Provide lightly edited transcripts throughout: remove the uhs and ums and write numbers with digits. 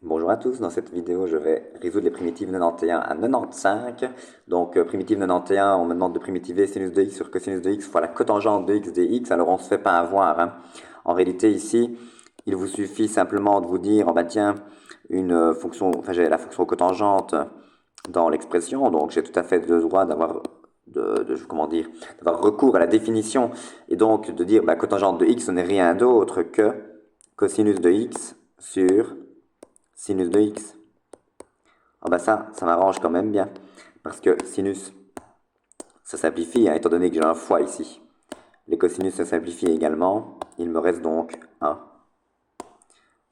Bonjour à tous, dans cette vidéo je vais résoudre les primitives 91 à 95. Donc primitive 91, on me demande de primitiver sinus de x sur cosinus de x fois la cotangente de x dx, alors on ne se fait pas avoir, hein. En réalité ici, il vous suffit simplement de vous dire, oh bah tiens, une fonction, enfin j'ai la fonction cotangente dans l'expression, donc j'ai tout à fait le droit d'avoir comment dire, d'avoir recours à la définition et donc de dire bah, cotangente de x ce n'est rien d'autre que cosinus de x sur sinus de x. Ah bah ça m'arrange quand même bien. Parce que sinus, ça simplifie, hein, étant donné que j'ai un fois ici. Les cosinus, ça simplifie également. Il me reste donc 1.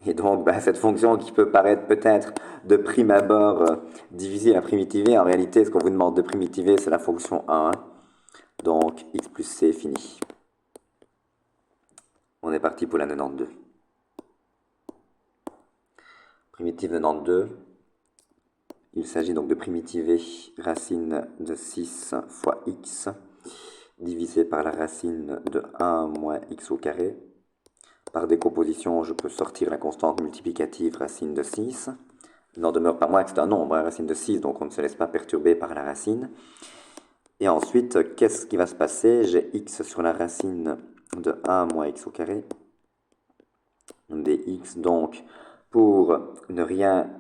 Et donc, bah, cette fonction qui peut paraître peut-être de prime abord difficile à primitiver, en réalité, ce qu'on vous demande de primitiver, c'est la fonction 1. Donc, x plus c fini. On est parti pour la 92. Primitive 92. Il s'agit donc de primitiver racine de 6 fois x divisé par la racine de 1 moins x au carré. Par décomposition, je peux sortir la constante multiplicative racine de 6. Il n'en demeure pas moins que c'est un nombre, hein, racine de 6, donc on ne se laisse pas perturber par la racine. Et ensuite, qu'est-ce qui va se passer? J'ai x sur la racine de 1 moins x au carré dx, donc pour ne rien...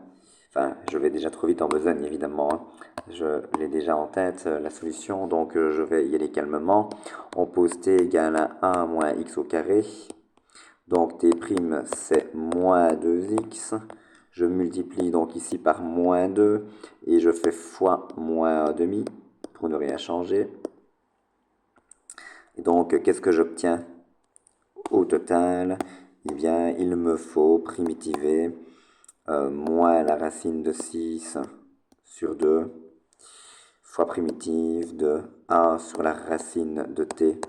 Enfin, je vais déjà trop vite en besogne, évidemment, hein. Je l'ai déjà en tête, la solution, donc je vais y aller calmement. On pose t égale à 1 moins x au carré. Donc t', c'est moins 2x. Je multiplie donc ici par moins 2 et je fais fois moins 1 demi pour ne rien changer. Et donc, qu'est-ce que j'obtiens au total? Eh bien, il me faut primitiver moins la racine de 6 sur 2 fois primitive de 1 sur la racine de t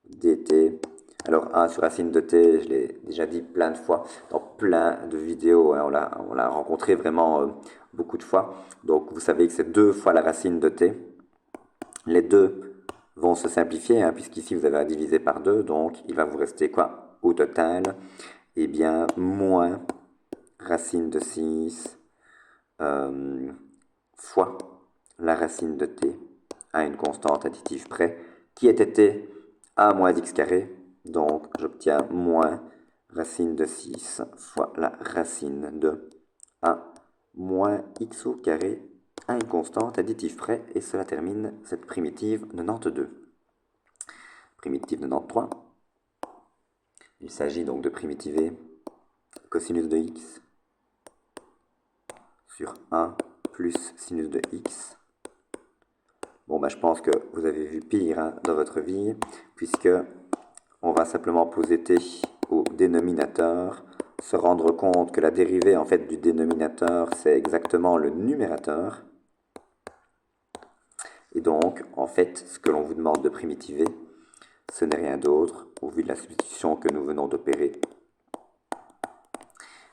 dt. Alors 1 sur racine de t, je l'ai déjà dit plein de fois dans plein de vidéos, hein, on l'a rencontré vraiment beaucoup de fois. Donc vous savez que c'est 2 fois la racine de t. Les deux vont se simplifier, hein, puisqu'ici vous avez à diviser par 2, donc il va vous rester quoi au total? Eh bien, moins racine de 6 fois la racine de t à une constante additive près, qui était t à moins x carré. Donc, j'obtiens moins racine de 6 fois la racine de a moins x au carré à une constante additive près. Et cela termine cette primitive 92. Primitive 93. Il s'agit donc de primitiver cosinus de x sur 1 plus sinus de x. Bon, bah, je pense que vous avez vu pire, hein, dans votre vie, puisque on va simplement poser t au dénominateur, se rendre compte que la dérivée en fait du dénominateur, c'est exactement le numérateur. Et donc, en fait, ce que l'on vous demande de primitiver, ce n'est rien d'autre, au vu de la substitution que nous venons d'opérer.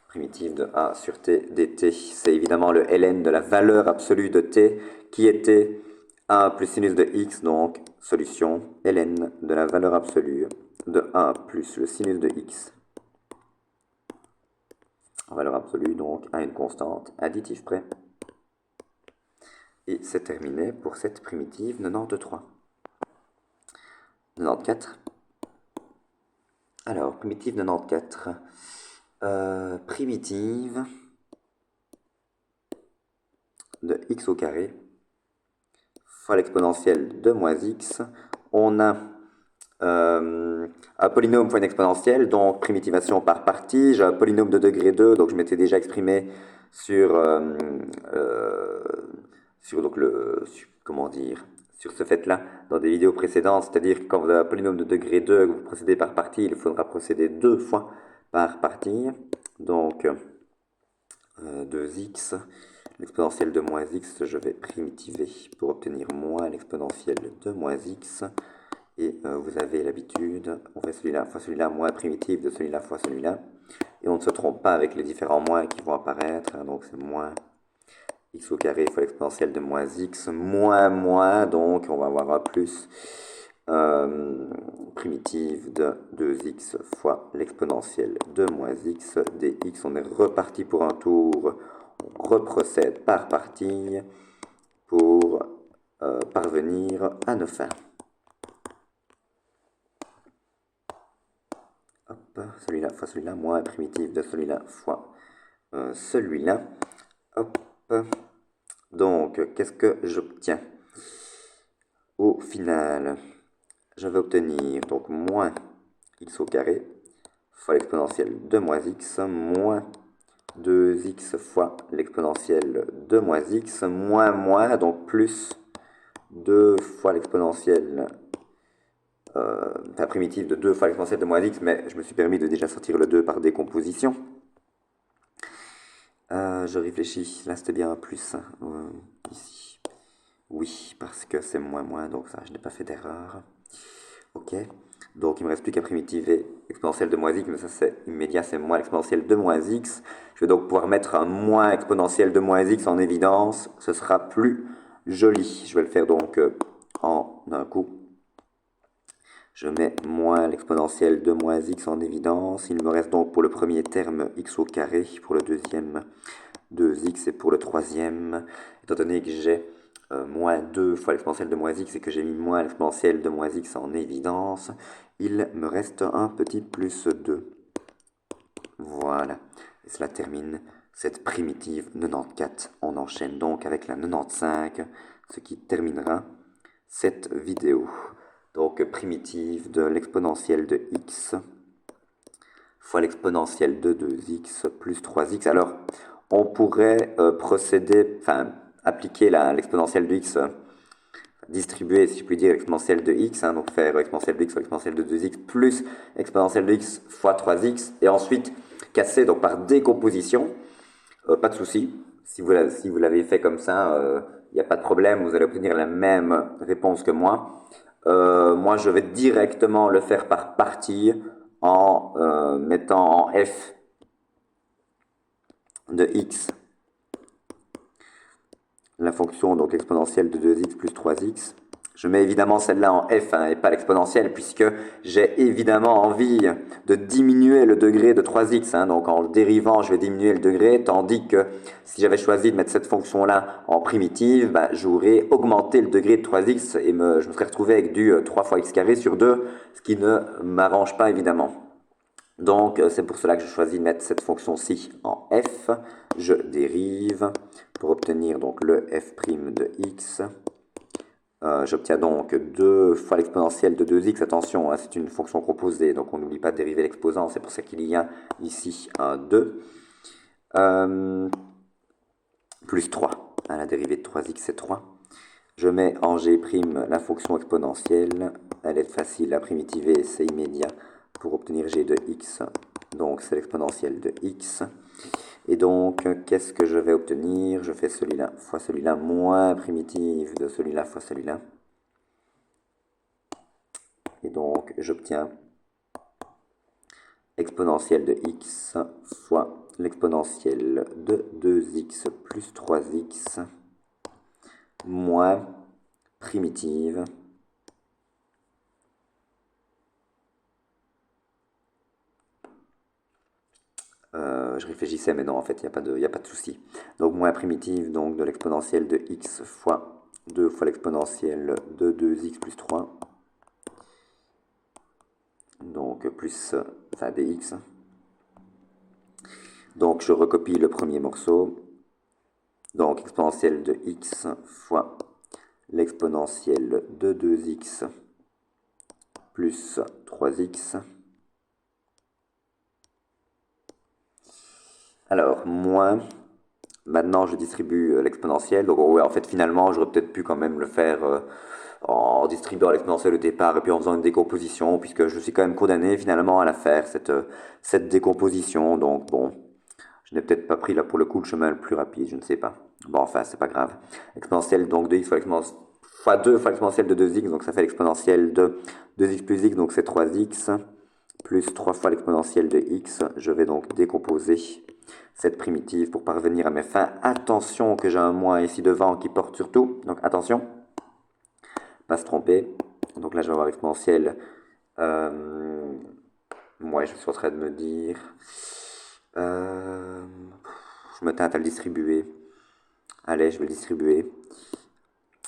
Primitive de a sur t dt, c'est évidemment le ln de la valeur absolue de t, qui était 1 plus sinus de x, donc solution ln de la valeur absolue de 1 plus le sinus de x. En valeur absolue, donc, à une constante additive près. Et c'est terminé pour cette primitive 93. 94. Alors, primitive 94. Primitive de x au carré fois l'exponentielle de moins x. On a un polynôme fois une exponentielle, donc primitivation par partie. J'ai un polynôme de degré 2, donc je m'étais déjà exprimé sur, donc comment dire, sur ce fait-là dans des vidéos précédentes, c'est-à-dire que quand vous avez un polynôme de degré 2 que vous procédez par partie, il faudra procéder 2 fois par partie. Donc 2x, l'exponentielle de moins x, je vais primitiver pour obtenir moins l'exponentielle de moins x. Et vous avez l'habitude, on fait celui-là fois celui-là moins primitif de celui-là fois celui-là. Et on ne se trompe pas avec les différents moins qui vont apparaître. Hein, donc c'est moins x au carré fois l'exponentielle de moins x, moins moins, donc on va avoir un plus. primitive de 2x fois l'exponentielle de moins x dx. On est reparti pour un tour. On reprocède par partie pour parvenir à nos fins. Hop, celui-là fois celui-là, moins primitive de celui-là fois celui-là. Hop. Donc, qu'est-ce que j'obtiens? Au final, je vais obtenir donc moins x au carré fois l'exponentielle de moins x, moins 2x fois l'exponentielle de moins x, moins, donc plus 2 fois l'exponentielle, primitive de 2 fois l'exponentielle de moins x, mais je me suis permis de déjà sortir le 2 par décomposition. Je réfléchis, là c'était bien un plus, ici. Oui, parce que c'est moins, donc ça, je n'ai pas fait d'erreur. Ok, donc il me reste plus qu'à primitiver exponentielle de moins x, mais ça c'est immédiat, c'est moins l'exponentielle de moins x. Je vais donc pouvoir mettre un moins exponentielle de moins x en évidence, ce sera plus joli. Je vais le faire donc en un coup. Je mets moins l'exponentielle de moins x en évidence. Il me reste donc pour le premier terme x au carré, pour le deuxième 2x et pour le troisième, étant donné que j'ai moins 2 fois l'exponentielle de moins x et que j'ai mis moins l'exponentielle de moins x en évidence, il me reste un petit plus 2. Voilà, et cela termine cette primitive 94. On enchaîne donc avec la 95, ce qui terminera cette vidéo. Donc primitive de l'exponentielle de x fois l'exponentielle de 2x plus 3x. Alors, on pourrait procéder, enfin, appliquer l'exponentielle de x, distribuer, si je puis dire, l'exponentielle de x, donc faire exponentielle de x fois l'exponentielle de 2x plus exponentielle de x fois 3x, et ensuite casser donc par décomposition. Pas de souci, si vous l'avez fait comme ça, il n'y a pas de problème, vous allez obtenir la même réponse que moi. Moi, je vais directement le faire par partie en mettant en f de x la fonction donc exponentielle de 2x plus 3x. Je mets évidemment celle-là en f et pas l'exponentielle, puisque j'ai évidemment envie de diminuer le degré de 3x. Donc en le dérivant, je vais diminuer le degré, tandis que si j'avais choisi de mettre cette fonction-là en primitive, j'aurais augmenté le degré de 3x et je me serais retrouvé avec du 3 fois x carré sur 2, ce qui ne m'arrange pas évidemment. Donc, c'est pour cela que je choisis de mettre cette fonction-ci en f. Je dérive pour obtenir donc le f' de x. J'obtiens donc 2 fois l'exponentielle de 2x. Attention, c'est une fonction composée, donc on n'oublie pas de dériver l'exposant. C'est pour ça qu'il y a ici un 2. Plus 3. La dérivée de 3x, c'est 3. Je mets en g' la fonction exponentielle. Elle est facile à primitiver, c'est immédiat pour obtenir g de x. Donc c'est l'exponentielle de x. Et donc, qu'est-ce que je vais obtenir? Je fais celui-là fois celui-là, moins primitive de celui-là fois celui-là. Et donc, j'obtiens exponentielle de x fois l'exponentielle de 2x plus 3x moins primitive je réfléchissais, mais non, en fait, il n'y a pas de souci. Donc, moins primitive donc, de l'exponentielle de x fois 2 fois l'exponentielle de 2x plus 3. Donc, plus dx. Donc, je recopie le premier morceau. Donc, exponentielle de x fois l'exponentielle de 2x plus 3x. Alors, moins, maintenant je distribue l'exponentielle. Donc, ouais, en fait, finalement, j'aurais peut-être pu quand même le faire en distribuant l'exponentielle au départ et puis en faisant une décomposition, puisque je suis quand même condamné finalement à la faire, cette décomposition. Donc, bon, je n'ai peut-être pas pris là pour le coup le chemin le plus rapide, je ne sais pas. Bon, enfin, c'est pas grave. Exponentielle donc de x fois 2 fois l'exponentielle de 2x, donc ça fait l'exponentielle de 2x plus x, donc c'est 3x, plus 3 fois l'exponentielle de x. Je vais donc décomposer cette primitive pour parvenir à mes fins. Attention que j'ai un moins ici devant qui porte sur tout, donc attention, pas se tromper. Donc là, je vais avoir exponentielle. Ouais, je suis en train de me dire. Je me tente à le distribuer. Allez, je vais le distribuer.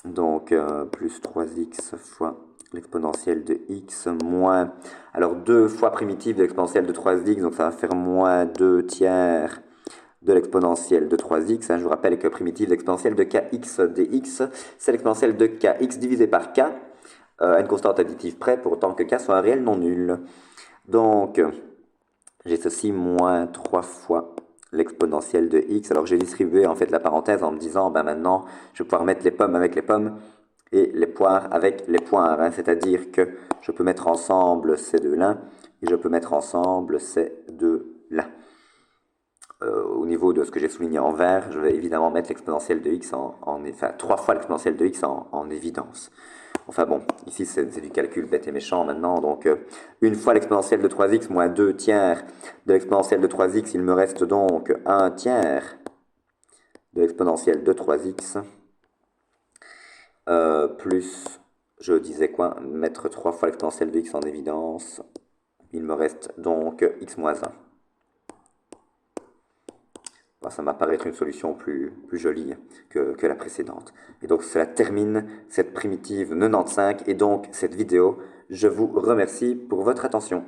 Donc, plus 3x fois l'exponentielle de x moins... Alors, 2 fois primitive de l'exponentielle de 3x, donc ça va faire moins 2 tiers de l'exponentielle de 3x. Je vous rappelle que primitive de l'exponentielle de kx dx, c'est l'exponentielle de kx divisé par k, à une constante additive près, pour autant que k soit un réel non nul. Donc, j'ai ceci moins 3 fois l'exponentielle de x. Alors, j'ai distribué en fait la parenthèse en me disant, ben maintenant, je vais pouvoir mettre les pommes avec les pommes et les poires avec les poires. C'est-à-dire que je peux mettre ensemble ces deux-là et je peux mettre ensemble ces deux-là. Au niveau de ce que j'ai souligné en vert, je vais évidemment mettre l'exponentielle de x enfin 3 fois l'exponentielle de x en évidence. Enfin bon, ici c'est du calcul bête et méchant maintenant, donc une fois l'exponentielle de 3x moins 2 tiers de l'exponentielle de 3x, il me reste donc 1 tiers de l'exponentielle de 3x, plus, je disais quoi, mettre 3 fois l'exponentielle de x en évidence, il me reste donc x moins 1. Ça m'apparaît être une solution plus jolie que la précédente. Et donc cela termine cette primitive 95 et donc cette vidéo. Je vous remercie pour votre attention.